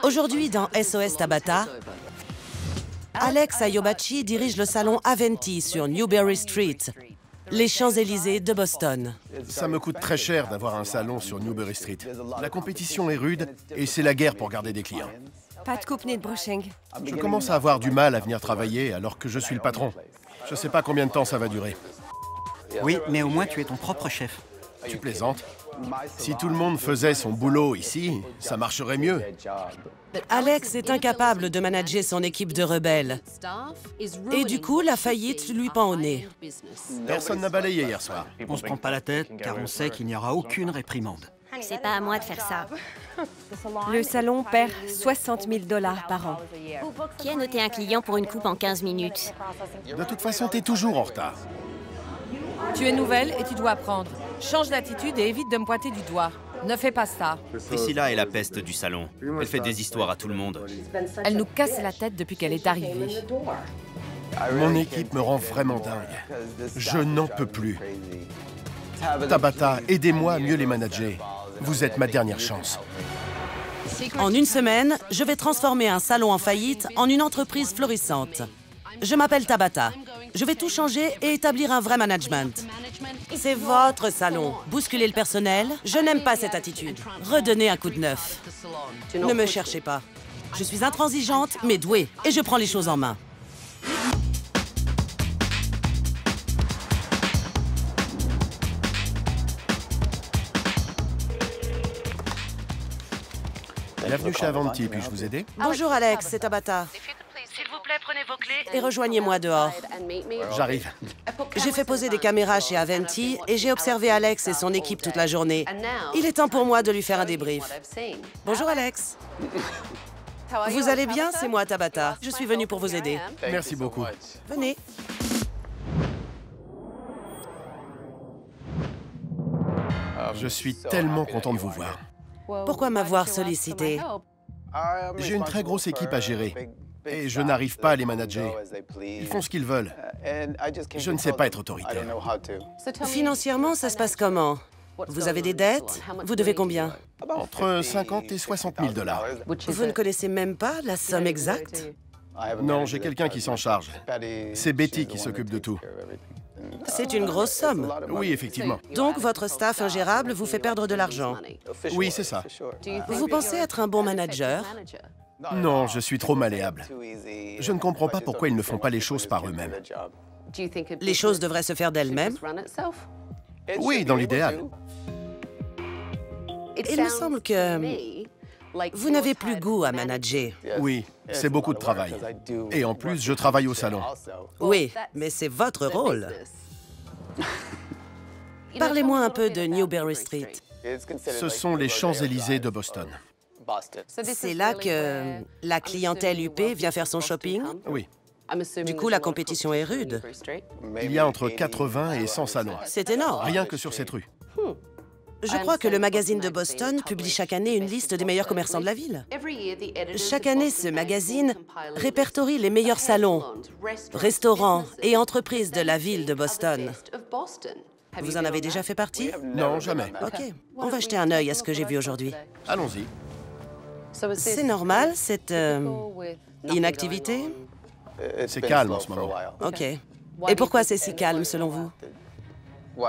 Aujourd'hui, dans SOS Tabata, Alex Ayobachi dirige le salon Aventi sur Newbury Street, les Champs-Élysées de Boston. Ça me coûte très cher d'avoir un salon sur Newbury Street. La compétition est rude et c'est la guerre pour garder des clients. Pas de coupe ni de brushing. Je commence à avoir du mal à venir travailler alors que je suis le patron. Je sais pas combien de temps ça va durer. Oui, mais au moins tu es ton propre chef. Tu plaisantes? Si tout le monde faisait son boulot ici, ça marcherait mieux. Alex est incapable de manager son équipe de rebelles. Et du coup, la faillite lui pend au nez. Personne n'a balayé hier soir. On se prend pas la tête, car on sait qu'il n'y aura aucune réprimande. C'est pas à moi de faire ça. Le salon perd 60 000 $ par an. Qui a noté un client pour une coupe en 15 minutes? De toute façon, t'es toujours en retard. Tu es nouvelle et tu dois apprendre. Change d'attitude et évite de me pointer du doigt. Ne fais pas ça. Priscilla est la peste du salon. Elle fait des histoires à tout le monde. Elle nous casse la tête depuis qu'elle est arrivée. Mon équipe me rend vraiment dingue. Je n'en peux plus. Tabata, aidez-moi à mieux les manager. Vous êtes ma dernière chance. En une semaine, je vais transformer un salon en faillite en une entreprise florissante. Je m'appelle Tabata. Je vais tout changer et établir un vrai management. C'est votre salon. Bousculer le personnel, je n'aime pas cette attitude. Redonnez un coup de neuf. Ne me cherchez pas. Je suis intransigeante, mais douée, et je prends les choses en main. Bienvenue chez Aventi, puis-je vous aider? Bonjour Alex, c'est Tabata. S'il vous plaît, prenez vos clés et rejoignez-moi dehors. J'arrive. J'ai fait poser des caméras chez Aventi et j'ai observé Alex et son équipe toute la journée. Il est temps pour moi de lui faire un débrief. Bonjour Alex. Vous allez bien? C'est moi Tabata. Je suis venue pour vous aider. Merci beaucoup. Venez. Je suis tellement content de vous voir. Pourquoi m'avoir sollicité? J'ai une très grosse équipe à gérer et je n'arrive pas à les manager. Ils font ce qu'ils veulent. Je ne sais pas être autoritaire. Financièrement, ça se passe comment? Vous avez des dettes? Vous devez combien? Entre 50 et 60 000 $. Vous ne connaissez même pas la somme exacte? Non, j'ai quelqu'un qui s'en charge. C'est Betty qui s'occupe de tout. C'est une grosse somme. Oui, effectivement. Donc, votre staff ingérable vous fait perdre de l'argent. Oui, c'est ça. Vous pensez être un bon manager? Non, je suis trop malléable. Je ne comprends pas pourquoi ils ne font pas les choses par eux-mêmes. Les choses devraient se faire d'elles-mêmes? Oui, dans l'idéal. Il me semble que vous n'avez plus goût à manager. Oui, c'est beaucoup de travail. Et en plus, je travaille au salon. Oui, mais c'est votre rôle. Parlez-moi un peu de Newbury Street. Ce sont les Champs-Élysées de Boston. C'est là que la clientèle UP vient faire son shopping? Oui. Du coup, la compétition est rude. Il y a entre 80 et 100 salons. C'est énorme. Rien que sur cette rue. Je crois que le magazine de Boston publie chaque année une liste des meilleurs commerçants de la ville. Chaque année, ce magazine répertorie les meilleurs salons, restaurants et entreprises de la ville de Boston. Vous en avez déjà fait partie? Non, jamais. OK. On va jeter un œil à ce que j'ai vu aujourd'hui. Allons-y. C'est normal, cette inactivité? C'est calme en ce moment. OK. Et pourquoi c'est si calme, selon vous?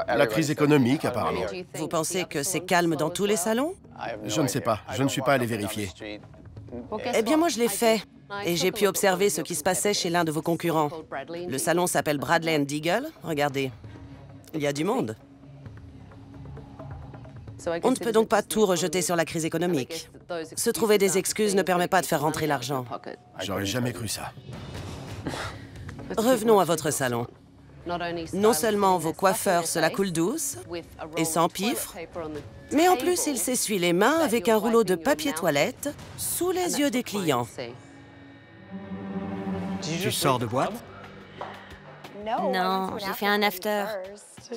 La crise économique, apparemment. Vous pensez que c'est calme dans tous les salons? Je ne sais pas. Je ne suis pas allé vérifier. Eh bien, moi, je l'ai fait. Et j'ai pu observer ce qui se passait chez l'un de vos concurrents. Le salon s'appelle Bradley & Deagle. Regardez, il y a du monde. On ne peut donc pas tout rejeter sur la crise économique. Se trouver des excuses ne permet pas de faire rentrer l'argent. J'aurais jamais cru ça. Revenons à votre salon. Non seulement vos coiffeurs se la coulent douce et sans pifre, mais en plus, ils s'essuient les mains avec un rouleau de papier toilette sous les yeux des clients. Tu sors de boîte, Non, j'ai fait un after.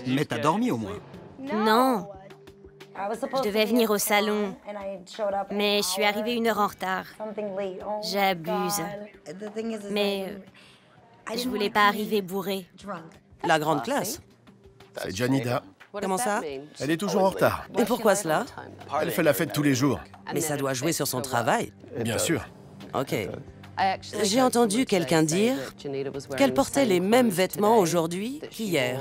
mais t'as dormi au moins. Non, je devais venir au salon, mais je suis arrivée 1 heure en retard. J'abuse. Mais je voulais pas arriver bourrée. La grande classe. C'est Janida. Comment ça? Elle est toujours en retard. Et pourquoi cela? Elle fait la fête tous les jours. Mais ça doit jouer sur son travail. Bien sûr. Ok. J'ai entendu quelqu'un dire qu'elle portait les mêmes vêtements aujourd'hui qu'hier.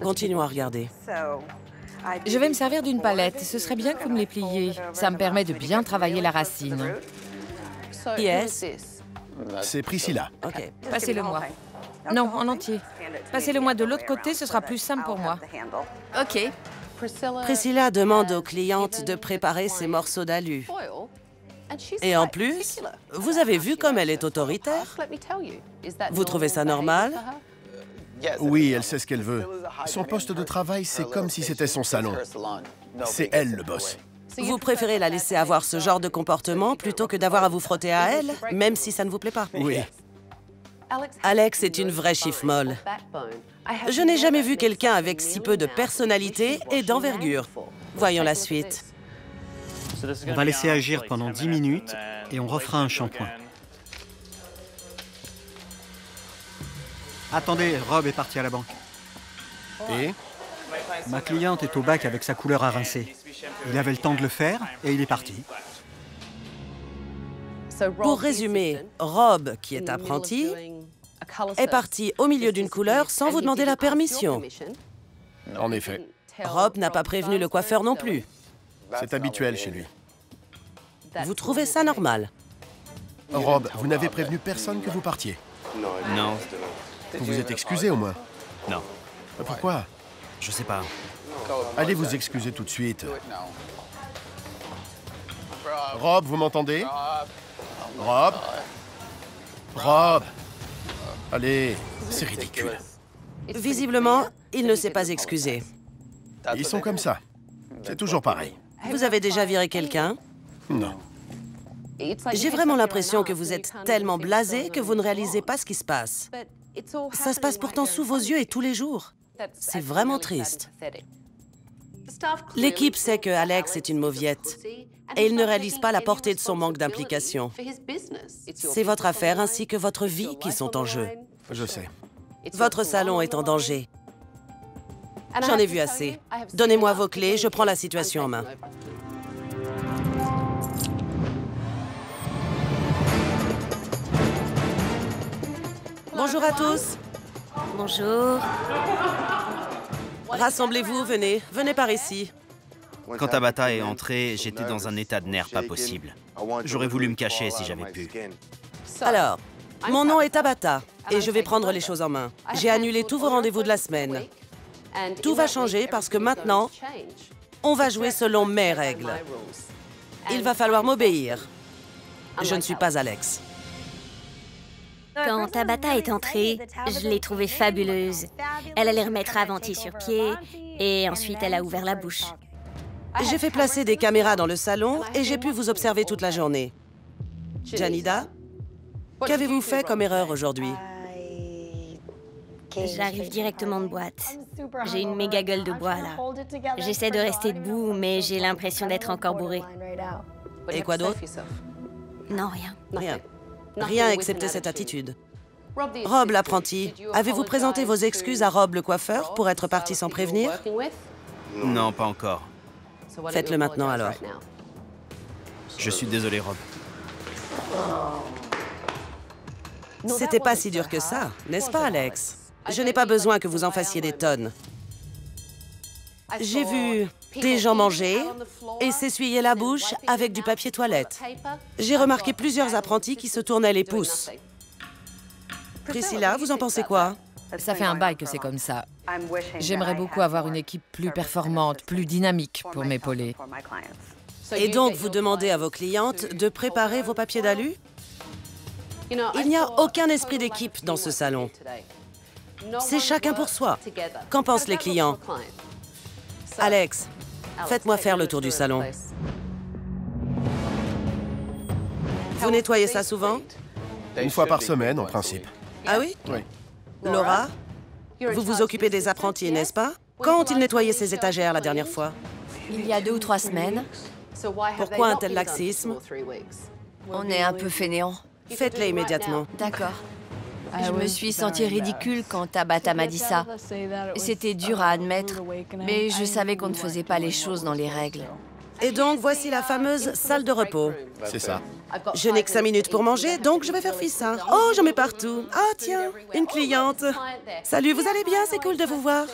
Continuons à regarder. Je vais me servir d'une palette. Ce serait bien que vous me les pliez. Ça me permet de bien travailler la racine. Qui est-ce? C'est Priscilla. Ok. Passez-le-moi. Non, en entier. Passez-le-moi de l'autre côté, ce sera plus simple pour moi. OK. Priscilla demande aux clientes de préparer ses morceaux d'alu. Et en plus, vous avez vu comme elle est autoritaire? Vous trouvez ça normal? Oui, elle sait ce qu'elle veut. Son poste de travail, c'est comme si c'était son salon. C'est elle le boss. Vous préférez la laisser avoir ce genre de comportement plutôt que d'avoir à vous frotter à elle, même si ça ne vous plaît pas? Oui. Alex est une vraie chiffre molle. Je n'ai jamais vu quelqu'un avec si peu de personnalité et d'envergure. Voyons la suite. On va laisser agir pendant 10 minutes et on refera un shampoing. Attendez, Rob est parti à la banque. Et? Ma cliente est au bac avec sa couleur à rincer. Il avait le temps de le faire et il est parti. Pour résumer, Rob, qui est apprenti, est parti au milieu d'une couleur sans vous demander la permission. En effet. Rob n'a pas prévenu le coiffeur non plus. C'est habituel chez lui. Vous trouvez ça normal? Rob, vous n'avez prévenu personne que vous partiez. Non, Vous vous êtes excusé au moins. non, Pourquoi? je sais pas. Allez vous excuser tout de suite. Rob, vous m'entendez? Rob? Rob? Allez, c'est ridicule. Visiblement, il ne s'est pas excusé. Ils sont comme ça. C'est toujours pareil. Vous avez déjà viré quelqu'un? Non. J'ai vraiment l'impression que vous êtes tellement blasé que vous ne réalisez pas ce qui se passe. Ça se passe pourtant sous vos yeux et tous les jours. C'est vraiment triste. L'équipe sait que Alex est une mauviette et il ne réalise pas la portée de son manque d'implication. C'est votre affaire ainsi que votre vie qui sont en jeu. Je sais. Votre salon est en danger. J'en ai vu assez. Donnez-moi vos clés, je prends la situation en main. Bonjour à tous. Bonjour. Rassemblez-vous, venez. Venez par ici. Quand Tabata est entrée, j'étais dans un état de nerfs pas possible. J'aurais voulu me cacher si j'avais pu. Alors, mon nom est Tabata et je vais prendre les choses en main. J'ai annulé tous vos rendez-vous de la semaine. Tout va changer parce que maintenant, on va jouer selon mes règles. Il va falloir m'obéir. Je ne suis pas Alex. Quand Tabata est entrée, je l'ai trouvée fabuleuse. Elle allait remettre Avanti sur pied et ensuite elle a ouvert la bouche. J'ai fait placer des caméras dans le salon et j'ai pu vous observer toute la journée. Janida, qu'avez-vous fait comme erreur aujourd'hui? J'arrive directement de boîte. J'ai une méga gueule de bois là. J'essaie de rester debout, mais j'ai l'impression d'être encore bourrée. Et quoi d'autre? Non, rien. Rien. Rien excepté cette attitude. Rob l'apprenti, avez-vous présenté vos excuses à Rob le coiffeur pour être parti sans prévenir? Non, pas encore. Faites-le maintenant alors. Je suis désolé, Rob. C'était pas si dur que ça, n'est-ce pas, Alex? Je n'ai pas besoin que vous en fassiez des tonnes. J'ai vu des gens manger et s'essuyer la bouche avec du papier toilette. J'ai remarqué plusieurs apprentis qui se tournaient les pouces. Priscilla, vous en pensez quoi? Ça fait un bail que c'est comme ça. J'aimerais beaucoup avoir une équipe plus performante, plus dynamique pour m'épauler. Et donc, vous demandez à vos clientes de préparer vos papiers d'alu? Il n'y a aucun esprit d'équipe dans ce salon. C'est chacun pour soi. Qu'en pensent les clients? Alex, faites-moi faire le tour du salon. Vous nettoyez ça souvent? Une fois par semaine, en principe. Ah oui? Oui. Laura, vous vous occupez des apprentis, n'est-ce pas? Quand ont-ils nettoyé ces étagères la dernière fois? Il y a 2 ou 3 semaines. Pourquoi un tel laxisme? On est un peu fainéants. Faites-les immédiatement. D'accord. Je me suis sentie ridicule quand Tabata m'a dit ça. C'était dur à admettre, mais je savais qu'on ne faisait pas les choses dans les règles. Et donc, voici la fameuse salle de repos. C'est ça. Je n'ai que 5 minutes pour manger, donc je vais faire fi ça. Oh, j'en mets partout. Ah, tiens, une cliente. Salut, vous allez bien? C'est cool de vous voir.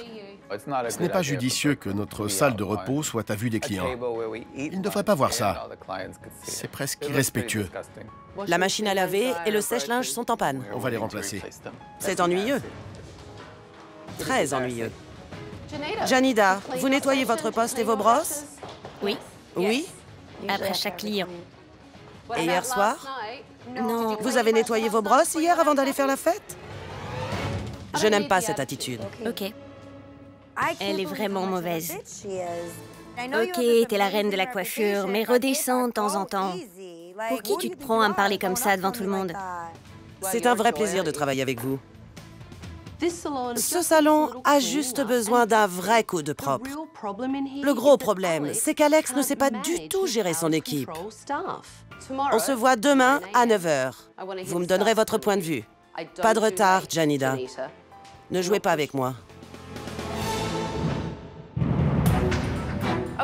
Ce n'est pas judicieux que notre salle de repos soit à vue des clients. Ils ne devraient pas voir ça. C'est presque irrespectueux. La machine à laver et le sèche-linge sont en panne. On va les remplacer. C'est ennuyeux. Très ennuyeux. Janida, vous nettoyez votre poste et vos brosses? Oui, Oui. après chaque client. Et hier soir? Non, Vous avez nettoyé vos brosses hier avant d'aller faire la fête? Je n'aime pas cette attitude. ok. Elle est vraiment mauvaise. Ok, t'es la reine de la coiffure, mais redescends de temps en temps. Pour qui tu te prends à me parler comme ça devant tout le monde? C'est un vrai plaisir de travailler avec vous. Ce salon a juste besoin d'un vrai coup de propre. Le gros problème, c'est qu'Alex ne sait pas du tout gérer son équipe. On se voit demain à 9 h. Vous me donnerez votre point de vue. Pas de retard, Janida. Ne jouez pas avec moi.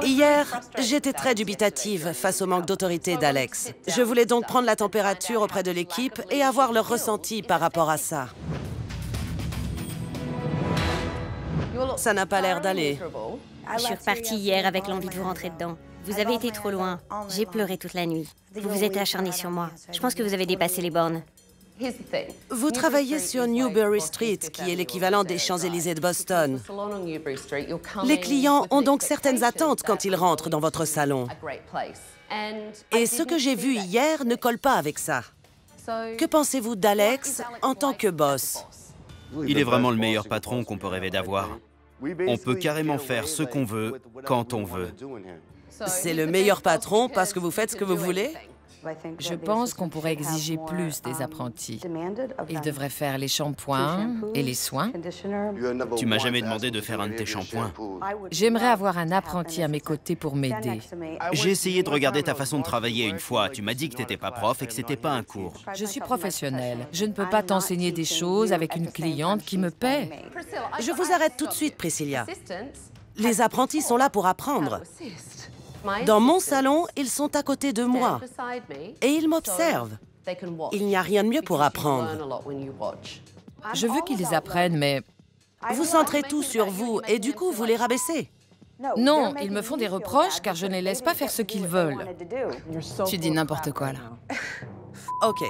Hier, j'étais très dubitative face au manque d'autorité d'Alex. Je voulais donc prendre la température auprès de l'équipe et avoir leur ressenti par rapport à ça. Ça n'a pas l'air d'aller. Je suis repartie hier avec l'envie de vous rentrer dedans. Vous avez été trop loin. J'ai pleuré toute la nuit. Vous vous êtes acharné sur moi. Je pense que vous avez dépassé les bornes. Vous travaillez sur Newbury Street, qui est l'équivalent des Champs-Élysées de Boston. Les clients ont donc certaines attentes quand ils rentrent dans votre salon. Et ce que j'ai vu hier ne colle pas avec ça. Que pensez-vous d'Alex en tant que boss? Il est vraiment le meilleur patron qu'on peut rêver d'avoir. On peut carrément faire ce qu'on veut, quand on veut. C'est le meilleur patron parce que vous faites ce que vous voulez? Je pense qu'on pourrait exiger plus des apprentis. Ils devraient faire les shampoings et les soins. Tu m'as jamais demandé de faire un de tes shampoings. J'aimerais avoir un apprenti à mes côtés pour m'aider. J'ai essayé de regarder ta façon de travailler une fois. Tu m'as dit que t'étais pas prof et que c'était pas un cours. Je suis professionnelle. Je ne peux pas t'enseigner des choses avec une cliente qui me paie. Je vous arrête tout de suite, Priscilla. Les apprentis sont là pour apprendre. Dans mon salon, ils sont à côté de moi et ils m'observent. Il n'y a rien de mieux pour apprendre. Je veux qu'ils apprennent, mais Vous centrez tout sur vous et du coup, vous les rabaissez. non, ils me font des reproches car je ne les laisse pas faire ce qu'ils veulent. Tu dis n'importe quoi, là. OK.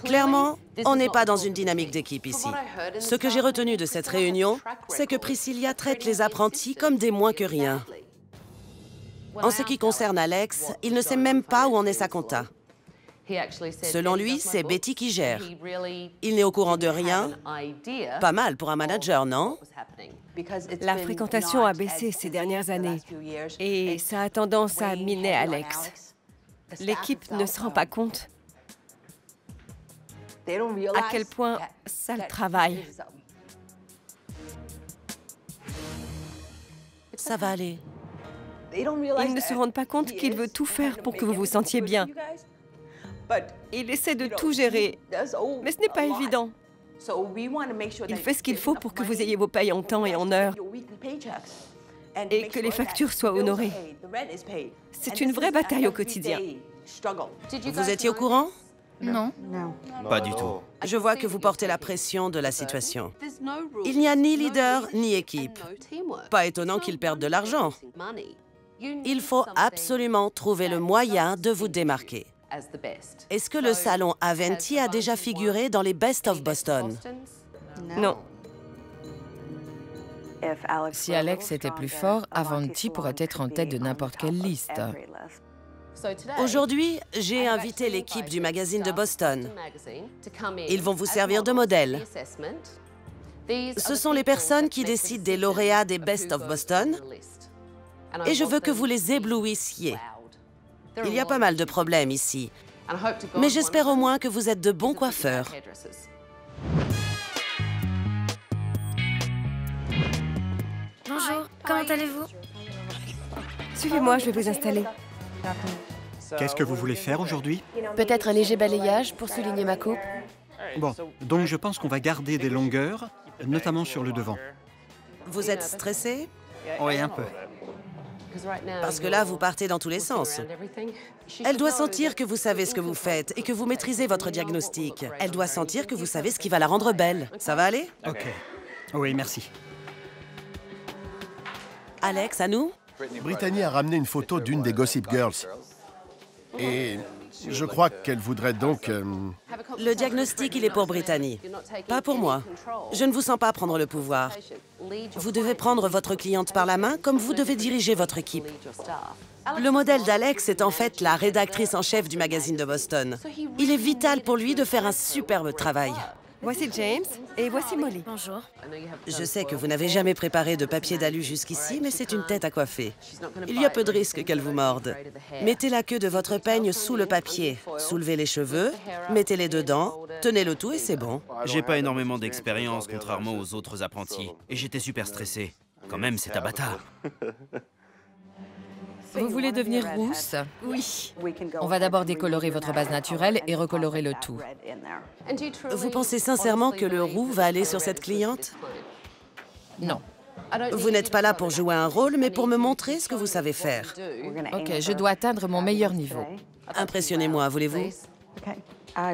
Clairement, on n'est pas dans une dynamique d'équipe ici. Ce que j'ai retenu de cette réunion, c'est que Priscilla traite les apprentis comme des moins que rien. En ce qui concerne Alex, il ne sait même pas où en est sa compta. Selon lui, c'est Betty qui gère. Il n'est au courant de rien. Pas mal pour un manager, non? La fréquentation a baissé ces dernières années et ça a tendance à miner Alex. L'équipe ne se rend pas compte à quel point ça le travaille. Ça va aller. Ils ne se rendent pas compte qu'il veut tout faire pour que vous vous sentiez bien. Il essaie de tout gérer, mais ce n'est pas évident. Il fait ce qu'il faut pour que vous ayez vos payes en temps et en heure et que les factures soient honorées. C'est une vraie bataille au quotidien. Vous étiez au courant? Non. Pas du tout. Je vois que vous portez la pression de la situation. Il n'y a ni leader ni équipe. Pas étonnant qu'ils perdent de l'argent. Il faut absolument trouver le moyen de vous démarquer. Est-ce que le salon Aventi a déjà figuré dans les Best of Boston? Non. Si Alex était plus fort, Avanti pourrait être en tête de n'importe quelle liste. Aujourd'hui, j'ai invité l'équipe du magazine de Boston. Ils vont vous servir de modèle. Ce sont les personnes qui décident des lauréats des Best of Boston. Et je veux que vous les éblouissiez. Il y a pas mal de problèmes ici. Mais j'espère au moins que vous êtes de bons coiffeurs. Bonjour, comment allez-vous? Suivez-moi, je vais vous installer. Qu'est-ce que vous voulez faire aujourd'hui? Peut-être un léger balayage pour souligner ma coupe. Bon, donc je pense qu'on va garder des longueurs, notamment sur le devant. Vous êtes stressé? Oui, un peu. Parce que là, vous partez dans tous les sens. Elle doit sentir que vous savez ce que vous faites et que vous maîtrisez votre diagnostic. Elle doit sentir que vous savez ce qui va la rendre belle. Ça va aller? Ok. Oui, merci. Alex, à nous? Brittany a ramené une photo d'une des Gossip Girls. Et je crois qu'elle voudrait donc... Le diagnostic, il est pour Brittany, pas pour moi. Je ne vous sens pas prendre le pouvoir. Vous devez prendre votre cliente par la main comme vous devez diriger votre équipe. Le modèle d'Alex est en fait la rédactrice en chef du magazine de Boston. Il est vital pour lui de faire un superbe travail. Voici James et voici Molly. Bonjour. Je sais que vous n'avez jamais préparé de papier d'alu jusqu'ici, mais c'est une tête à coiffer. Il y a peu de risque qu'elle vous morde. Mettez la queue de votre peigne sous le papier, soulevez les cheveux, mettez-les dedans, tenez le tout et c'est bon. J'ai pas énormément d'expérience, contrairement aux autres apprentis. Et j'étais super stressé. Quand même, c'est Tabata. Vous voulez devenir rousse? Oui. On va d'abord décolorer votre base naturelle et recolorer le tout. Vous pensez sincèrement que le roux va aller sur cette cliente? Non. Vous n'êtes pas là pour jouer un rôle, mais pour me montrer ce que vous savez faire. Ok, je dois atteindre mon meilleur niveau. Impressionnez-moi, voulez-vous?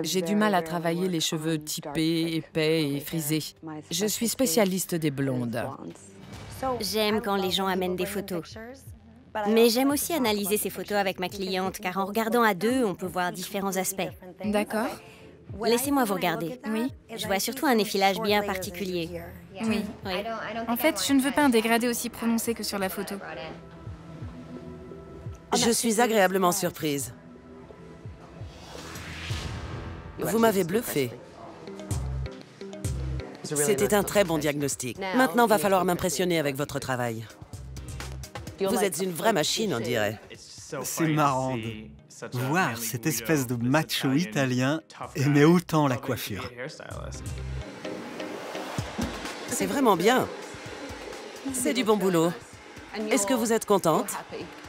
J'ai du mal à travailler les cheveux typés, épais et frisés. Je suis spécialiste des blondes. J'aime quand les gens amènent des photos. Mais j'aime aussi analyser ces photos avec ma cliente, car en regardant à deux, on peut voir différents aspects. D'accord. Laissez-moi vous regarder. Oui. Je vois surtout un effilage bien particulier. Oui. Oui. En fait, je ne veux pas un dégradé aussi prononcé que sur la photo. Je suis agréablement surprise. Vous m'avez bluffé. C'était un très bon diagnostic. Maintenant, va falloir m'impressionner avec votre travail. Vous êtes une vraie machine, on dirait. C'est marrant de voir cette espèce de macho italien aimer autant la coiffure. C'est vraiment bien. C'est du bon boulot. Est-ce que vous êtes contente?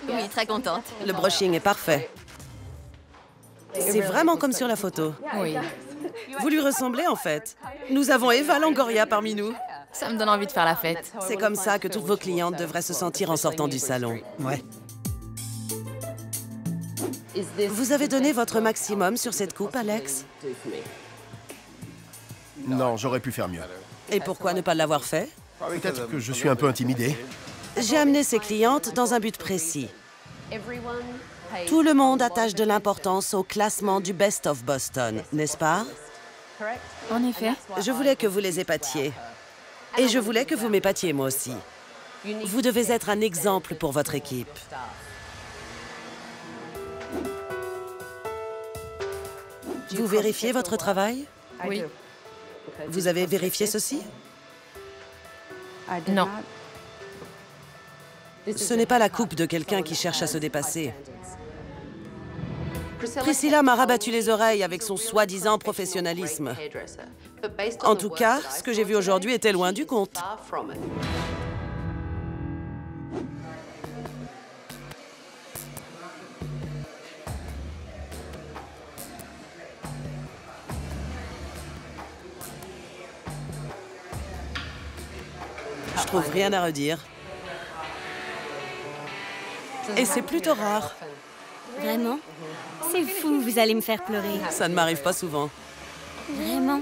Oui, très contente. Le brushing est parfait. C'est vraiment comme sur la photo. Oui. Vous lui ressemblez, en fait. Nous avons Eva Longoria parmi nous. Ça me donne envie de faire la fête. C'est comme ça que toutes vos clientes devraient se sentir en sortant du salon. Ouais. Vous avez donné votre maximum sur cette coupe, Alex? Non, j'aurais pu faire mieux. Et pourquoi ne pas l'avoir fait? Peut-être que je suis un peu intimidé. J'ai amené ces clientes dans un but précis. Tout le monde attache de l'importance au classement du Best of Boston, n'est-ce pas? En effet. Je voulais que vous les épatiez. Et je voulais que vous m'épatiez, moi aussi. Vous devez être un exemple pour votre équipe. Vous vérifiez votre travail? Oui. Vous avez vérifié ceci? Non. Ce n'est pas la coupe de quelqu'un qui cherche à se dépasser. Priscilla m'a rabattu les oreilles avec son soi-disant professionnalisme. En tout cas, ce que j'ai vu aujourd'hui était loin du compte. Je trouve rien à redire. Et c'est plutôt rare. Vraiment? C'est fou, vous allez me faire pleurer. Ça ne m'arrive pas souvent. Vraiment?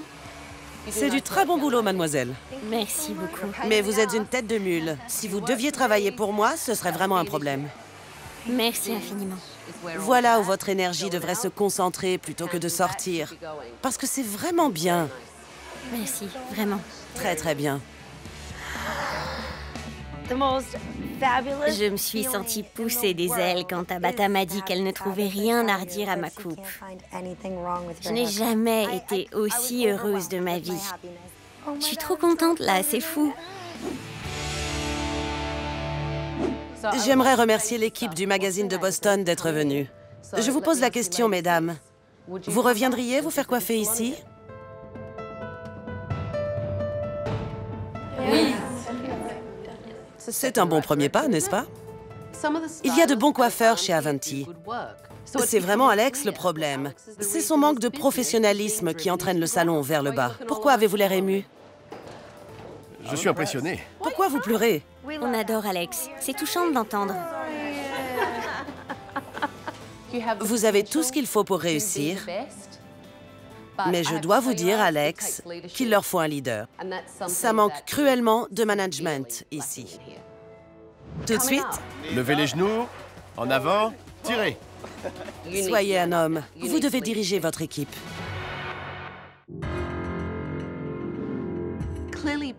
C'est du très bon boulot, mademoiselle. Merci beaucoup. Mais vous êtes une tête de mule. Si vous deviez travailler pour moi, ce serait vraiment un problème. Merci infiniment. Voilà où votre énergie devrait se concentrer plutôt que de sortir. Parce que c'est vraiment bien. Merci, vraiment. Très, très bien. Je me suis sentie pousser des ailes quand Tabata m'a dit qu'elle ne trouvait rien à redire à ma coupe. Je n'ai jamais été aussi heureuse de ma vie. Je suis trop contente là, c'est fou. J'aimerais remercier l'équipe du magazine de Boston d'être venue. Je vous pose la question, mesdames. Vous reviendriez vous faire coiffer ici? Oui. C'est un bon premier pas, n'est-ce pas? Il y a de bons coiffeurs chez Avanti. C'est vraiment Alex le problème. C'est son manque de professionnalisme qui entraîne le salon vers le bas. Pourquoi avez-vous l'air ému? Je suis impressionné. Pourquoi vous pleurez? On adore Alex. C'est touchant de l'entendre. Vous avez tout ce qu'il faut pour réussir. Mais je dois vous dire, Alex, qu'il leur faut un leader. Ça manque cruellement de management ici. Tout de suite, Levez les genoux, en avant, tirez. soyez un homme. Vous devez diriger votre équipe.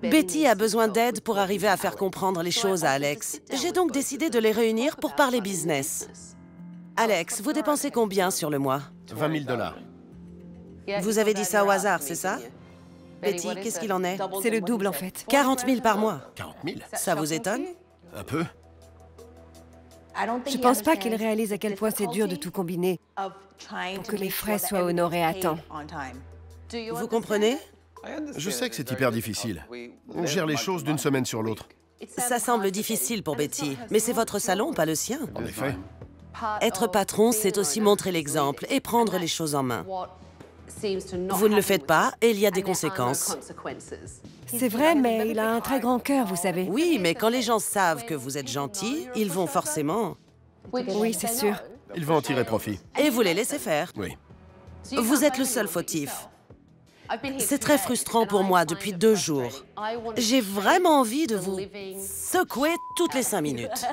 Betty a besoin d'aide pour arriver à faire comprendre les choses à Alex. J'ai donc décidé de les réunir pour parler business. Alex, vous dépensez combien sur le mois? 20 000 $. Vous avez dit ça au hasard, c'est ça? Betty, qu'est-ce qu'il en est? C'est le double en fait. 40 000 par mois. 40 000? Ça vous étonne? Un peu. Je pense pas qu'il réalise à quel point c'est dur de tout combiner pour que les frais soient honorés à temps. Vous comprenez? Je sais que c'est hyper difficile. On gère les choses d'une semaine sur l'autre. Ça semble difficile pour Betty, mais c'est votre salon, pas le sien. En effet. Être patron, c'est aussi montrer l'exemple et prendre les choses en main. Vous ne le faites pas et il y a des conséquences. C'est vrai, mais il a un très grand cœur, vous savez. Oui, mais quand les gens savent que vous êtes gentil, ils vont forcément... Oui, c'est sûr. Il va en tirer profit. Et vous les laissez faire. Oui. Vous êtes le seul fautif. C'est très frustrant pour moi depuis 2 jours. J'ai vraiment envie de vous secouer toutes les 5 minutes.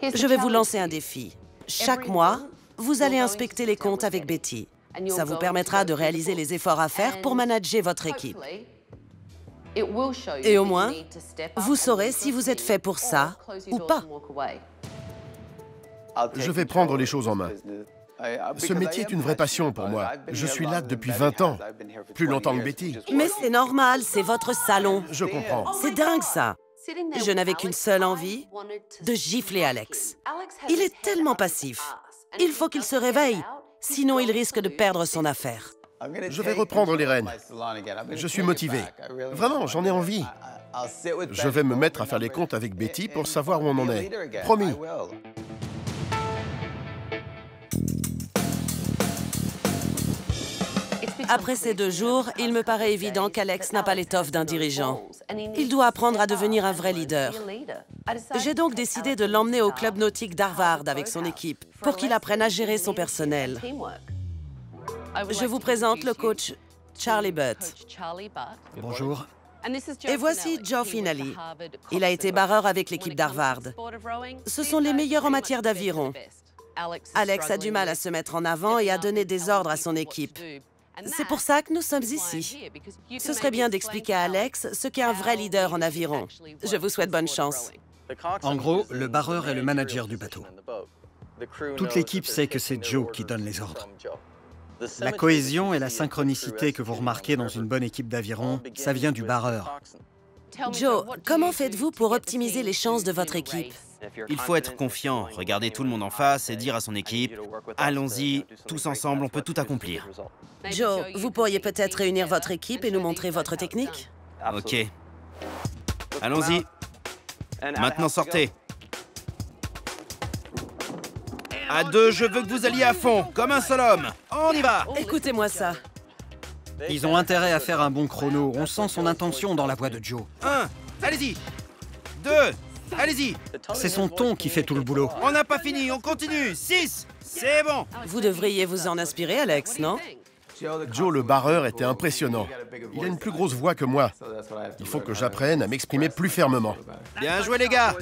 Je vais vous lancer un défi. Chaque mois, vous allez inspecter les comptes avec Betty. Ça vous permettra de réaliser les efforts à faire pour manager votre équipe. Et au moins, vous saurez si vous êtes fait pour ça ou pas. Je vais prendre les choses en main. Ce métier est une vraie passion pour moi. Je suis là depuis 20 ans, plus longtemps que Betty. Mais c'est normal, c'est votre salon. Je comprends. C'est dingue, ça. Je n'avais qu'une seule envie, de gifler Alex. Il est tellement passif. Il faut qu'il se réveille, sinon il risque de perdre son affaire. Je vais reprendre les rênes. Je suis motivé. Vraiment, j'en ai envie. Je vais me mettre à faire les comptes avec Betty pour savoir où on en est. Promis. Après ces 2 jours, il me paraît évident qu'Alex n'a pas l'étoffe d'un dirigeant. Il doit apprendre à devenir un vrai leader. J'ai donc décidé de l'emmener au club nautique d'Harvard avec son équipe pour qu'il apprenne à gérer son personnel. Je vous présente le coach Charlie Butt. Bonjour. Et voici Joe Finali. Il a été barreur avec l'équipe d'Harvard. Ce sont les meilleurs en matière d'aviron. Alex a du mal à se mettre en avant et à donner des ordres à son équipe. C'est pour ça que nous sommes ici. Ce serait bien d'expliquer à Alex ce qu'est un vrai leader en aviron. Je vous souhaite bonne chance. En gros, le barreur est le manager du bateau. Toute l'équipe sait que c'est Joe qui donne les ordres. La cohésion et la synchronicité que vous remarquez dans une bonne équipe d'aviron, ça vient du barreur. Joe, comment faites-vous pour optimiser les chances de votre équipe? Il faut être confiant, regarder tout le monde en face et dire à son équipe « Allons-y, tous ensemble, on peut tout accomplir. » Joe, vous pourriez peut-être réunir votre équipe et nous montrer votre technique? Ok. Allons-y. Maintenant, sortez. À 2, je veux que vous alliez à fond, comme un seul homme. On y va! Écoutez-moi ça. Ils ont intérêt à faire un bon chrono. On sent son intention dans la voix de Joe. 1, allez-y. 2, allez-y. C'est son ton qui fait tout le boulot. On n'a pas fini, on continue. 6, c'est bon. Vous devriez vous en inspirer, Alex, non? Joe, le barreur, était impressionnant. Il a une plus grosse voix que moi. Il faut que j'apprenne à m'exprimer plus fermement. Bien joué, les gars.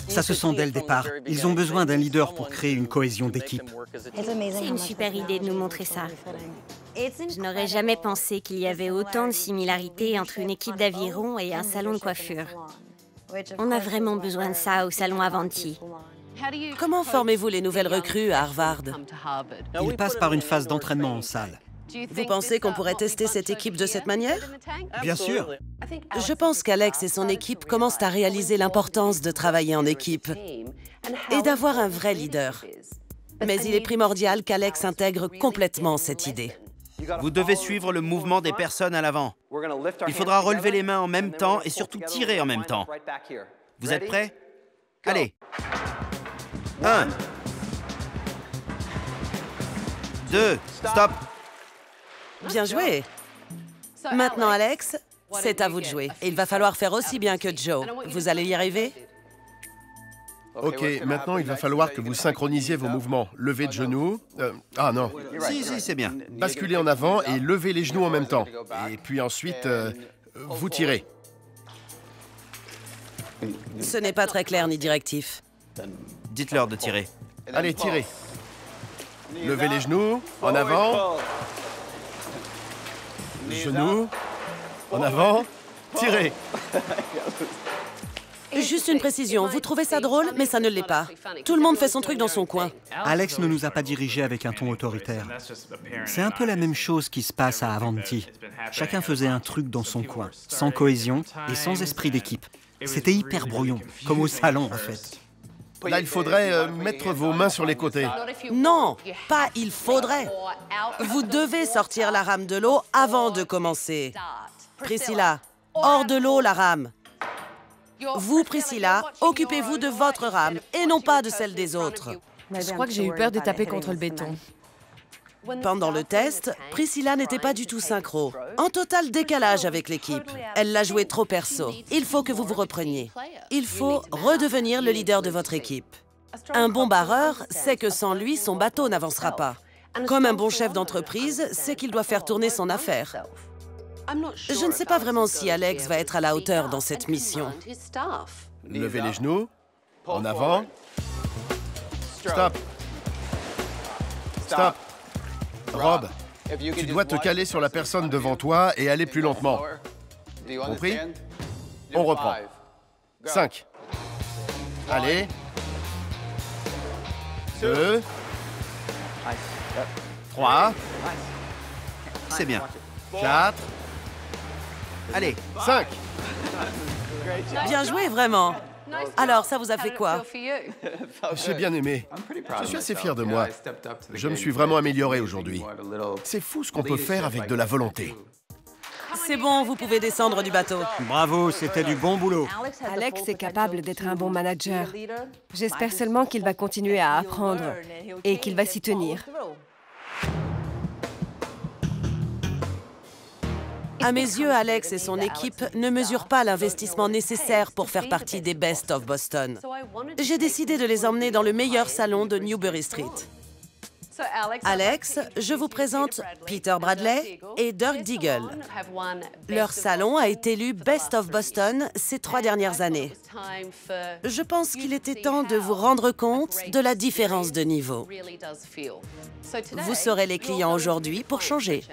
Ça se sent dès le départ. Ils ont besoin d'un leader pour créer une cohésion d'équipe. C'est une super idée de nous montrer ça. Je n'aurais jamais pensé qu'il y avait autant de similarités entre une équipe d'aviron et un salon de coiffure. On a vraiment besoin de ça au salon Avanti. Comment formez-vous les nouvelles recrues à Harvard? Ils passent par une phase d'entraînement en salle. Vous pensez qu'on pourrait tester cette équipe de cette manière? Bien sûr. Je pense qu'Alex et son équipe commencent à réaliser l'importance de travailler en équipe et d'avoir un vrai leader. Mais il est primordial qu'Alex intègre complètement cette idée. Vous devez suivre le mouvement des personnes à l'avant. Il faudra relever les mains en même temps et surtout tirer en même temps. Vous êtes prêts? Allez. 1. 2. Stop. Bien joué. Maintenant, Alex, c'est à vous de jouer. Et il va falloir faire aussi bien que Joe. Vous allez y arriver? Ok, maintenant il va falloir que vous synchronisiez vos mouvements. Levez de genoux. Ah non. Si, c'est bien. Basculez en avant et levez les genoux en même temps. Et puis ensuite, vous tirez. Ce n'est pas très clair ni directif. Dites-leur de tirer. Allez, tirez. Levez les genoux, en avant. Genoux, en avant. Tirez. Juste une précision, vous trouvez ça drôle, mais ça ne l'est pas. Tout le monde fait son truc dans son coin. Alex ne nous a pas dirigés avec un ton autoritaire. C'est un peu la même chose qui se passe à Avanti. Chacun faisait un truc dans son coin, sans cohésion et sans esprit d'équipe. C'était hyper brouillon, comme au salon en fait. Là, il faudrait mettre vos mains sur les côtés. Non, pas il faudrait. Vous devez sortir la rame de l'eau avant de commencer. Priscilla, hors de l'eau la rame. Vous, Priscilla, occupez-vous de votre rame et non pas de celle des autres. Je crois que j'ai eu peur de taper contre le béton. Pendant le test, Priscilla n'était pas du tout synchro. En total décalage avec l'équipe. Elle l'a joué trop perso. Il faut que vous vous repreniez. Il faut redevenir le leader de votre équipe. Un bon barreur sait que sans lui, son bateau n'avancera pas. Comme un bon chef d'entreprise, sait qu'il doit faire tourner son affaire. Je ne sais pas vraiment si Alex va être à la hauteur dans cette mission. Levez les genoux, en avant. Stop. Stop. Rob, tu dois te caler sur la personne devant toi et aller plus lentement. Compris? On reprend. 5. Allez. 2. 3. C'est bien. 4. Allez. 5. Bien joué, vraiment. Alors, ça vous a fait quoi? J'ai bien aimé. Je suis assez fier de moi. Je me suis vraiment amélioré aujourd'hui. C'est fou ce qu'on peut faire avec de la volonté. C'est bon, vous pouvez descendre du bateau. Bravo, c'était du bon boulot. Alex est capable d'être un bon manager. J'espère seulement qu'il va continuer à apprendre et qu'il va s'y tenir. À mes yeux, Alex et son équipe ne mesurent pas l'investissement nécessaire pour faire partie des Best of Boston. J'ai décidé de les emmener dans le meilleur salon de Newbury Street. Alex, je vous présente Peter Bradley et Dirk Diggle. Leur salon a été élu Best of Boston ces 3 dernières années. Je pense qu'il était temps de vous rendre compte de la différence de niveau. Vous serez les clients aujourd'hui pour changer.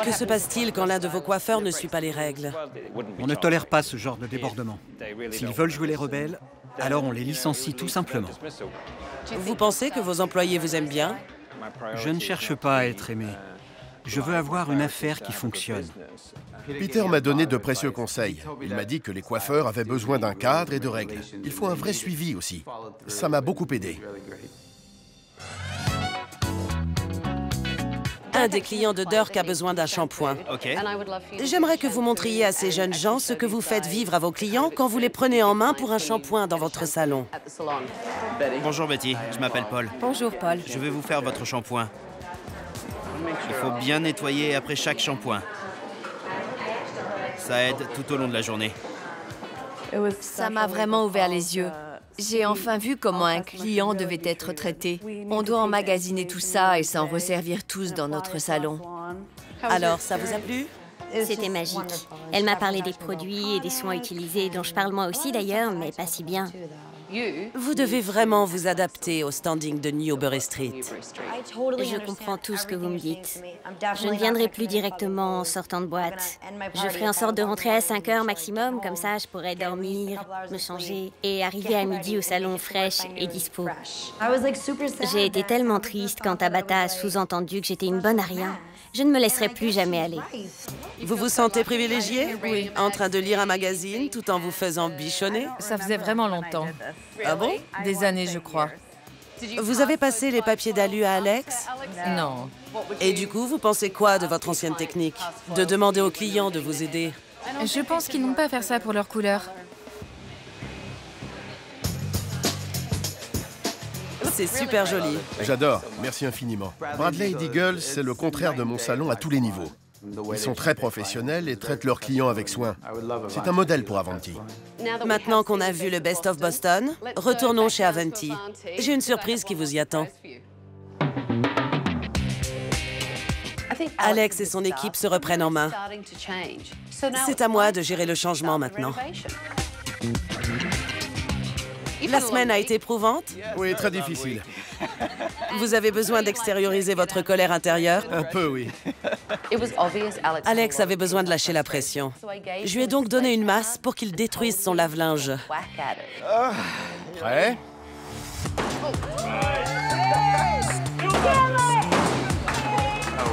Que se passe-t-il quand l'un de vos coiffeurs ne suit pas les règles? On ne tolère pas ce genre de débordement. S'ils veulent jouer les rebelles, alors on les licencie tout simplement. Vous pensez que vos employés vous aiment bien? Je ne cherche pas à être aimé. Je veux avoir une affaire qui fonctionne. Peter m'a donné de précieux conseils. Il m'a dit que les coiffeurs avaient besoin d'un cadre et de règles. Il faut un vrai suivi aussi. Ça m'a beaucoup aidé. Un des clients de Dirk a besoin d'un shampoing. OK. J'aimerais que vous montriez à ces jeunes gens ce que vous faites vivre à vos clients quand vous les prenez en main pour un shampoing dans votre salon. Bonjour Betty, je m'appelle Paul. Bonjour, Paul. Je vais vous faire votre shampoing. Il faut bien nettoyer après chaque shampoing. Ça aide tout au long de la journée. Ça m'a vraiment ouvert les yeux. J'ai enfin vu comment un client devait être traité. On doit emmagasiner tout ça et s'en resservir tous dans notre salon. Alors, ça vous a plu? C'était magique. Elle m'a parlé des produits et des soins utilisés, dont je parle moi aussi d'ailleurs, mais pas si bien. Vous devez vraiment vous adapter au standing de Newbury Street. Je comprends tout ce que vous me dites. Je ne viendrai plus directement en sortant de boîte. Je ferai en sorte de rentrer à 5 heures maximum, comme ça je pourrai dormir, me changer et arriver à midi au salon fraîche et dispo. J'ai été tellement triste quand Tabata a sous-entendu que j'étais une bonne à rien. Je ne me laisserai plus jamais aller. Vous vous sentez privilégié? Oui. En train de lire un magazine tout en vous faisant bichonner? Ça faisait vraiment longtemps. Ah bon? Des années, je crois. Vous avez passé les papiers d'alu à Alex? Non. Et du coup, vous pensez quoi de votre ancienne technique? De demander aux clients de vous aider? Je pense qu'ils n'ont pas à faire ça pour leur couleur. C'est super joli. J'adore, merci infiniment. Bradley et Deagle, c'est le contraire de mon salon à tous les niveaux. Ils sont très professionnels et traitent leurs clients avec soin. C'est un modèle pour Avanti. Maintenant qu'on a vu le Best of Boston, retournons chez Avanti. J'ai une surprise qui vous y attend. Alex et son équipe se reprennent en main. C'est à moi de gérer le changement maintenant. La semaine a été éprouvante? Oui, très difficile. Vous avez besoin d'extérioriser votre colère intérieure? Un peu, oui. Alex avait besoin de lâcher la pression. Je lui ai donc donné une masse pour qu'il détruise son lave-linge. Prêt?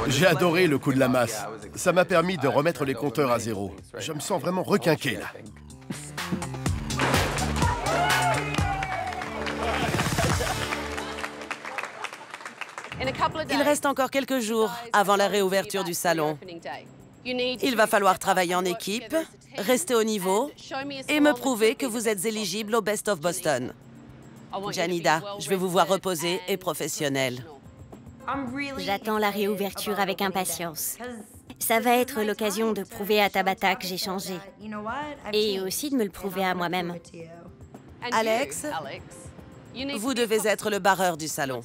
J'ai adoré le coup de la masse. Ça m'a permis de remettre les compteurs à zéro. Je me sens vraiment requinqué, là. Il reste encore quelques jours avant la réouverture du salon. Il va falloir travailler en équipe, rester au niveau et me prouver que vous êtes éligible au Best of Boston. Janida, je vais vous voir reposer et professionnelle. J'attends la réouverture avec impatience. Ça va être l'occasion de prouver à Tabata que j'ai changé. Et aussi de me le prouver à moi-même. Alex, vous devez être le barreur du salon.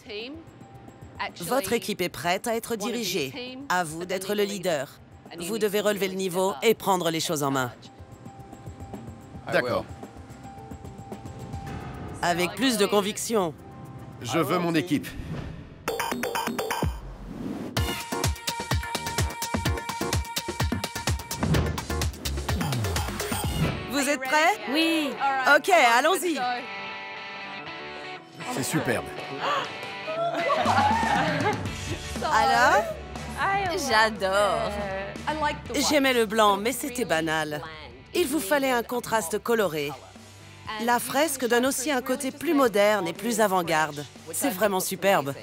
Votre équipe est prête à être dirigée. À vous d'être le leader. Vous devez relever le niveau et prendre les choses en main. D'accord. Avec plus de conviction. Je veux mon équipe. Vous êtes prêts? Oui. OK, allons-y. C'est superbe. Alors? J'adore. J'aimais le blanc, mais c'était banal. Il vous fallait un contraste coloré. La fresque donne aussi un côté plus moderne et plus avant-garde. C'est vraiment superbe.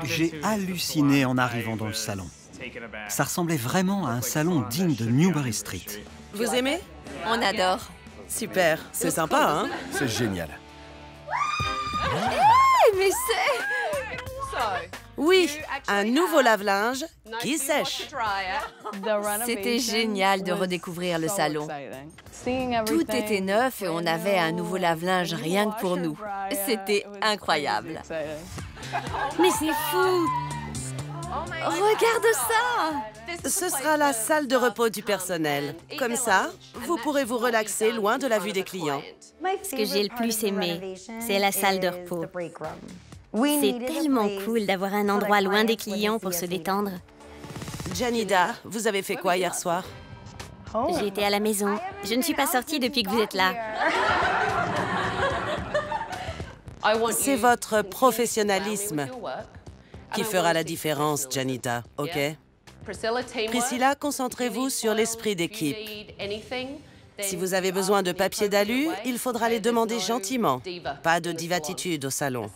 J'ai halluciné en arrivant dans le salon. Ça ressemblait vraiment à un salon digne de Newbury Street. Vous aimez? On adore. Super, c'est sympa, hein? C'est génial. Mais c'est... Oui, un nouveau lave-linge qui sèche. C'était génial de redécouvrir le salon. Tout était neuf et on avait un nouveau lave-linge rien que pour nous. C'était incroyable. Mais c'est fou! Regarde ça! Ce sera la salle de repos du personnel. Comme ça, vous pourrez vous relaxer loin de la vue des clients. Ce que j'ai le plus aimé, c'est la salle de repos. C'est tellement cool d'avoir un endroit loin des clients pour se détendre. Janida, vous avez fait quoi hier soir? J'ai été à la maison. Je ne suis pas sortie depuis que vous êtes là. C'est votre professionnalisme qui fera la différence, Janida, OK? Priscilla, concentrez-vous sur l'esprit d'équipe. Si vous avez besoin de papier d'alu, il faudra les demander gentiment. Pas de divatitude au salon.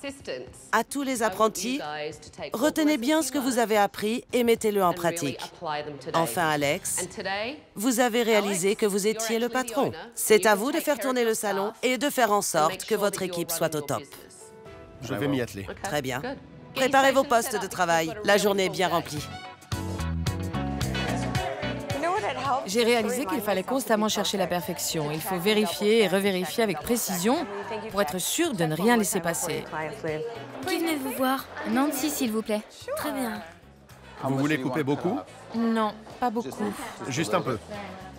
À tous les apprentis, retenez bien ce que vous avez appris et mettez-le en pratique. Enfin, Alex, vous avez réalisé que vous étiez le patron. C'est à vous de faire tourner le salon et de faire en sorte que votre équipe soit au top. Je vais m'y atteler. Très bien. Préparez vos postes de travail. La journée est bien remplie. J'ai réalisé qu'il fallait constamment chercher la perfection. Il faut vérifier et revérifier avec précision pour être sûr de ne rien laisser passer. Qui venait de vous voir? Nancy, s'il vous plaît. Très bien. Vous voulez couper beaucoup? Non, pas beaucoup. Juste un peu.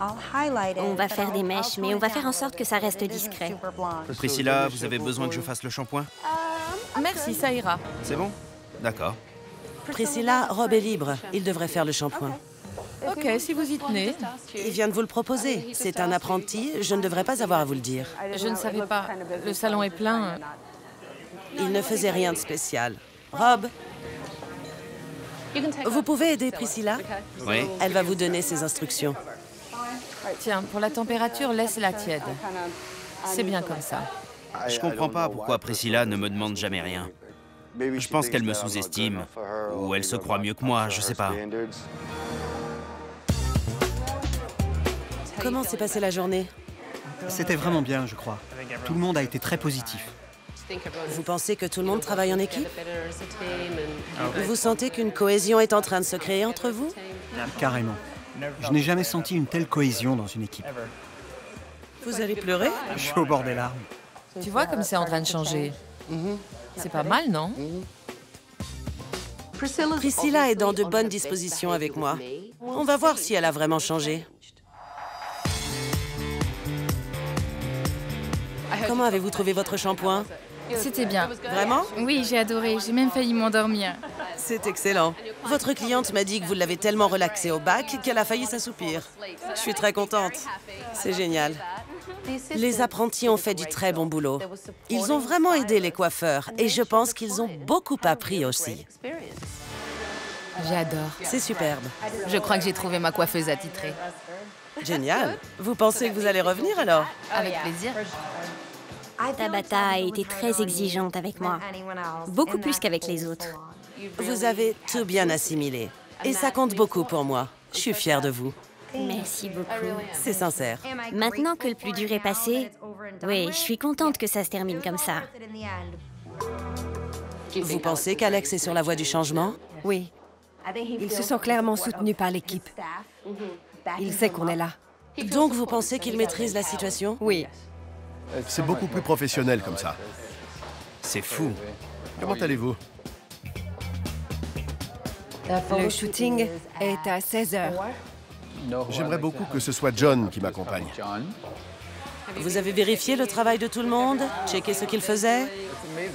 On va faire des mèches, mais on va faire en sorte que ça reste discret. Priscilla, vous avez besoin que je fasse le shampoing? Merci, ça ira. C'est bon? D'accord. Priscilla, Rob est libre. Il devrait faire le shampoing. OK, si vous y tenez. Il vient de vous le proposer. C'est un apprenti, je ne devrais pas avoir à vous le dire. Je ne savais pas. Le salon est plein. Il ne faisait rien de spécial. Rob, vous pouvez aider Priscilla? Oui. Elle va vous donner ses instructions. Tiens, pour la température, laisse-la tiède. C'est bien comme ça. Je comprends pas pourquoi Priscilla ne me demande jamais rien. Je pense qu'elle me sous-estime, ou elle se croit mieux que moi, je sais pas. Comment s'est passée la journée? C'était vraiment bien, je crois. Tout le monde a été très positif. Vous pensez que tout le monde travaille en équipe? Vous sentez qu'une cohésion est en train de se créer entre vous? Carrément. Je n'ai jamais senti une telle cohésion dans une équipe. Vous allez pleurer? Je suis au bord des larmes. Tu vois comme c'est en train de changer. C'est pas mal, non? Priscilla est dans de bonnes dispositions avec moi. On va voir si elle a vraiment changé. Comment avez-vous trouvé votre shampoing? C'était bien. Vraiment? Oui, j'ai adoré. J'ai même failli m'endormir. C'est excellent. Votre cliente m'a dit que vous l'avez tellement relaxée au bac qu'elle a failli s'assoupir. Je suis très contente. C'est génial. Les apprentis ont fait du très bon boulot. Ils ont vraiment aidé les coiffeurs et je pense qu'ils ont beaucoup appris aussi. J'adore. C'est superbe. Je crois que j'ai trouvé ma coiffeuse attitrée. Génial. Vous pensez que vous allez revenir alors? Avec plaisir. Tabata a été très exigeante avec moi, beaucoup plus qu'avec les autres. Vous avez tout bien assimilé. Et ça compte beaucoup pour moi. Je suis fière de vous. Merci beaucoup. C'est sincère. Maintenant que le plus dur est passé, oui, je suis contente que ça se termine comme ça. Vous pensez qu'Alex est sur la voie du changement? Oui. Il se sent clairement soutenu par l'équipe. Il sait qu'on est là. Donc vous pensez qu'il maîtrise la situation? Oui. C'est beaucoup plus professionnel comme ça. C'est fou. Comment allez-vous? Le shooting est à 16h. J'aimerais beaucoup que ce soit John qui m'accompagne. Vous avez vérifié le travail de tout le monde? Checké ce qu'il faisait?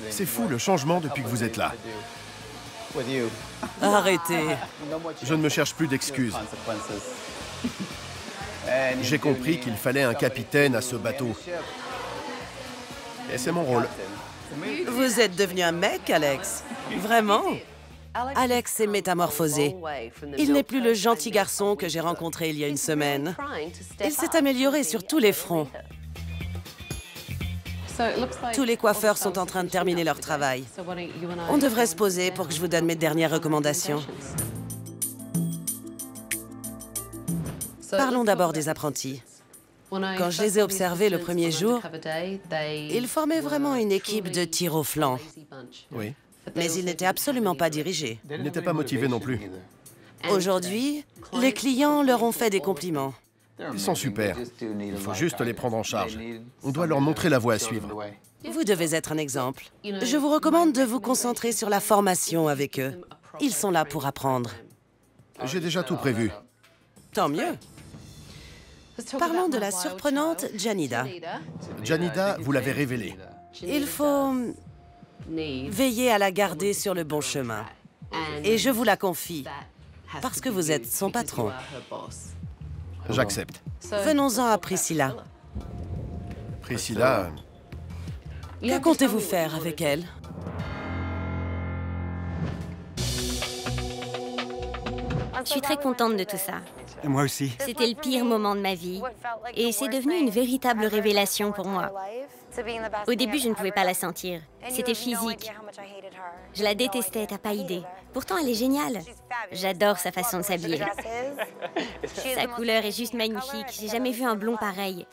C'est fou le changement depuis que vous êtes là. Arrêtez. Je ne me cherche plus d'excuses. J'ai compris qu'il fallait un capitaine à ce bateau. Et c'est mon rôle. Vous êtes devenu un mec, Alex? Vraiment? Alex s'est métamorphosé. Il n'est plus le gentil garçon que j'ai rencontré il y a une semaine. Il s'est amélioré sur tous les fronts. Tous les coiffeurs sont en train de terminer leur travail. On devrait se poser pour que je vous donne mes dernières recommandations. Parlons d'abord des apprentis. Quand je les ai observés le premier jour, ils formaient vraiment une équipe de tir au flanc. Oui. Mais ils n'étaient absolument pas dirigés. Ils n'étaient pas motivés non plus. Aujourd'hui, les clients leur ont fait des compliments. Ils sont super. Il faut juste les prendre en charge. On doit leur montrer la voie à suivre. Vous devez être un exemple. Je vous recommande de vous concentrer sur la formation avec eux. Ils sont là pour apprendre. J'ai déjà tout prévu. Tant mieux. Parlons de la surprenante Janida. Janida, vous l'avez révélée. Il faut veiller à la garder sur le bon chemin. Et je vous la confie, parce que vous êtes son patron. J'accepte. Venons-en à Priscilla. Priscilla, Que comptez-vous faire avec elle? Je suis très contente de tout ça. Et moi aussi. C'était le pire moment de ma vie. Et c'est devenu une véritable révélation pour moi. Au début, je ne pouvais pas la sentir. C'était physique. Je la détestais, t'as pas idée. Pourtant, elle est géniale. J'adore sa façon de s'habiller. Sa couleur est juste magnifique. J'ai jamais vu un blond pareil.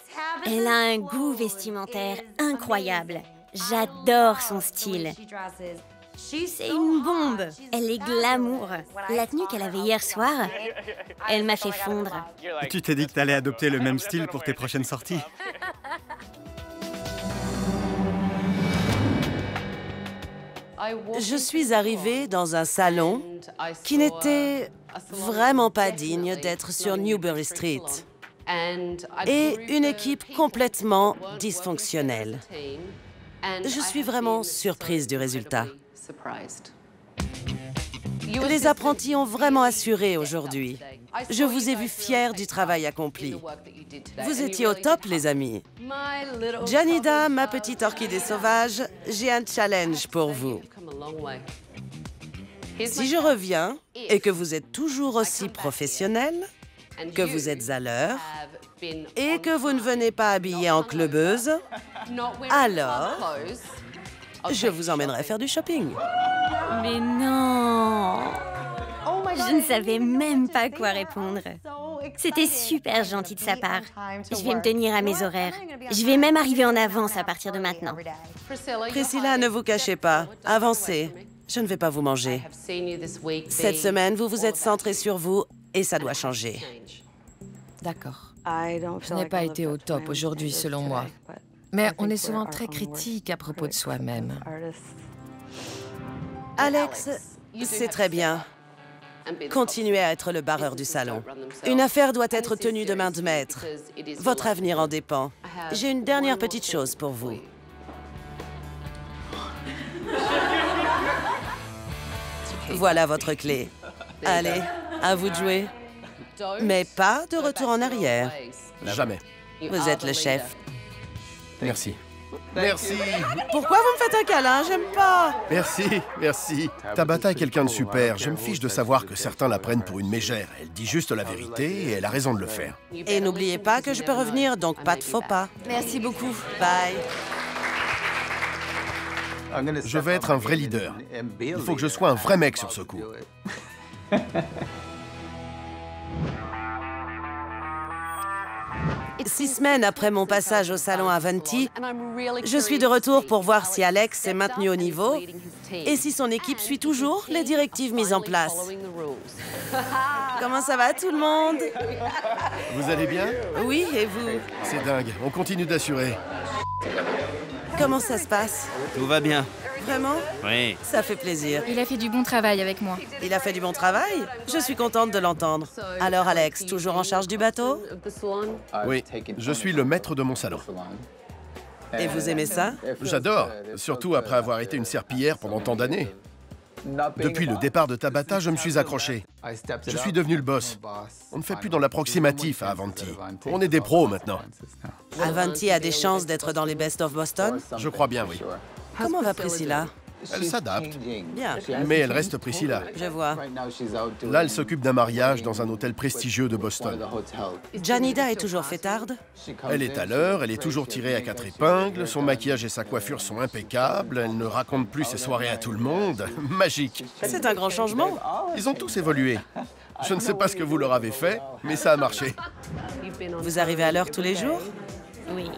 Elle a un goût vestimentaire incroyable. J'adore son style. C'est une bombe. Elle est glamour. La tenue qu'elle avait hier soir, elle m'a fait fondre. Tu t'es dit que t'allais adopter le même style pour tes prochaines sorties. Je suis arrivée dans un salon qui n'était vraiment pas digne d'être sur Newbury Street. Et une équipe complètement dysfonctionnelle. Je suis vraiment surprise du résultat. Les apprentis ont vraiment assuré aujourd'hui. Je vous ai vu fiers du travail accompli. Vous étiez au top, les amis. Janida, ma petite orchidée sauvage, j'ai un challenge pour vous. Si je reviens et que vous êtes toujours aussi professionnel, que vous êtes à l'heure et que vous ne venez pas habillée en clubeuse, alors Je vous emmènerai faire du shopping. Mais non! Je ne savais même pas quoi répondre. C'était super gentil de sa part. Je vais me tenir à mes horaires. Je vais même arriver en avance à partir de maintenant. Priscilla, ne vous cachez pas. Avancez. Je ne vais pas vous manger. Cette semaine, vous vous êtes centré sur vous et ça doit changer. D'accord. Je n'ai pas été au top aujourd'hui, selon moi. Mais on est souvent très critique à propos de soi-même. Alex, c'est très bien. Continuez à être le barreur du salon. Une affaire doit être tenue de main de maître. Votre avenir en dépend. J'ai une dernière petite chose pour vous. Voilà votre clé. Allez, à vous de jouer. Mais pas de retour en arrière. Jamais. Vous êtes le chef. Merci. Merci. Pourquoi vous me faites un câlin? J'aime pas. Merci, merci. Tabata est quelqu'un de super. Je me fiche de savoir que certains la prennent pour une mégère. Elle dit juste la vérité et elle a raison de le faire. Et n'oubliez pas que je peux revenir, donc pas de faux pas. Merci beaucoup. Bye. Je vais être un vrai leader. Il faut que je sois un vrai mec sur ce coup. 6 semaines après mon passage au salon Avanti, je suis de retour pour voir si Alex s'est maintenu au niveau et si son équipe suit toujours les directives mises en place. Comment ça va tout le monde? Vous allez bien? Oui, et vous? C'est dingue. On continue d'assurer. Comment ça se passe? Tout va bien. Vraiment? Oui. Ça fait plaisir. Il a fait du bon travail avec moi. Il a fait du bon travail? Je suis contente de l'entendre. Alors Alex, toujours en charge du bateau? Oui, je suis le maître de mon salon. Et vous aimez ça? J'adore, surtout après avoir été une serpillière pendant tant d'années. Depuis le départ de Tabata, je me suis accroché. Je suis devenu le boss. On ne fait plus dans l'approximatif à Avanti. On est des pros maintenant. Avanti a des chances d'être dans les Best of Boston? Je crois bien, oui. Comment va Priscilla? Elle s'adapte. Bien. Mais elle reste Priscilla. Je vois. Là, elle s'occupe d'un mariage dans un hôtel prestigieux de Boston. Janida est toujours fêtarde? Elle est à l'heure, elle est toujours tirée à 4 épingles, son maquillage et sa coiffure sont impeccables, elle ne raconte plus ses soirées à tout le monde. Magique. C'est un grand changement. Ils ont tous évolué. Je ne sais pas ce que vous leur avez fait, mais ça a marché. Vous arrivez à l'heure tous les jours? Oui.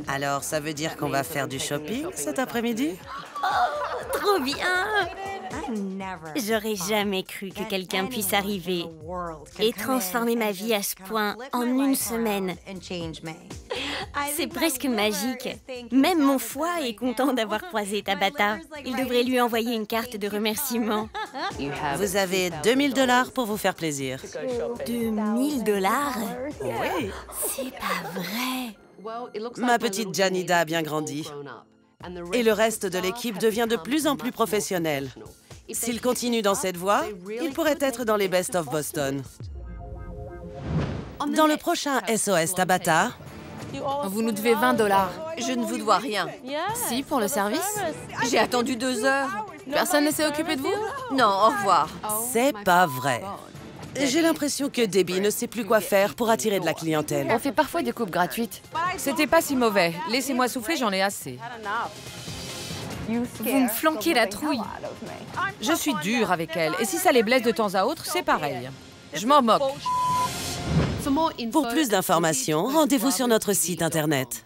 Alors, ça veut dire qu'on va faire du shopping cet après-midi? Trop bien! J'aurais jamais cru que quelqu'un puisse arriver et transformer ma vie à ce point en une semaine. C'est presque magique. Même mon foie est content d'avoir croisé Tabata. Il devrait lui envoyer une carte de remerciement. Vous avez 2000 $ pour vous faire plaisir. 2000 $? Oui. C'est pas vrai. Ma petite Janida a bien grandi. Et le reste de l'équipe devient de plus en plus professionnel. S'il continue dans cette voie, il pourrait être dans les Best of Boston. Dans le prochain SOS Tabata... Vous nous devez 20 $. Je ne vous dois rien. Si, pour le service? J'ai attendu 2 heures. Personne ne s'est occupé de vous? Non, au revoir. C'est pas vrai. J'ai l'impression que Debbie ne sait plus quoi faire pour attirer de la clientèle. On fait parfois des coupes gratuites. C'était pas si mauvais. Laissez-moi souffler, j'en ai assez. Vous me flanquez la trouille. Je suis dure avec elle. Et si ça les blesse de temps à autre, c'est pareil. Je m'en moque. Pour plus d'informations, rendez-vous sur notre site Internet.